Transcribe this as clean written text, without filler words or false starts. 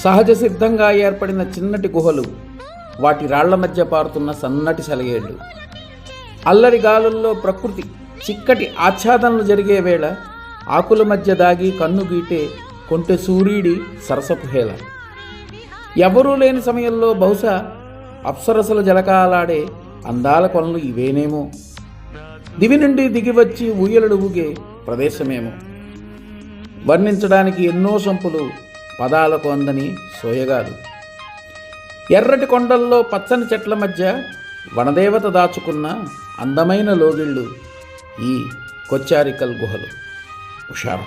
సహజ సిద్ధంగా ఏర్పడిన చిన్నటి గుహలు, వాటి రాళ్ల మధ్య పారుతున్న సన్నటి సెలయేళ్ళు, అల్లరి గాలుల్లో ప్రకృతి చిక్కటి ఆచ్ఛాదనలు జరిగే వేళ ఆకుల మధ్య దాగి కన్ను గీటే కొంటె సూర్యుడి సరసపు హేళ. ఎవరూ లేని సమయంలో బహుశా అప్సరసలు జలకాలాడే అందాల కొనలు ఇవేనేమో. దివి నుండి దిగివచ్చి ఊయలలు ఊగే ప్రదేశమేమో. వర్ణించడానికి ఎన్నో సంపులు, పదాలకు అందని సోయగాలు. ఎర్రటి కొండల్లో పచ్చని చెట్ల మధ్య వనదేవత దాచుకున్న అందమైన లోగిళ్ళు ఈ కొచ్చారికల్ గుహలు. హుషారు.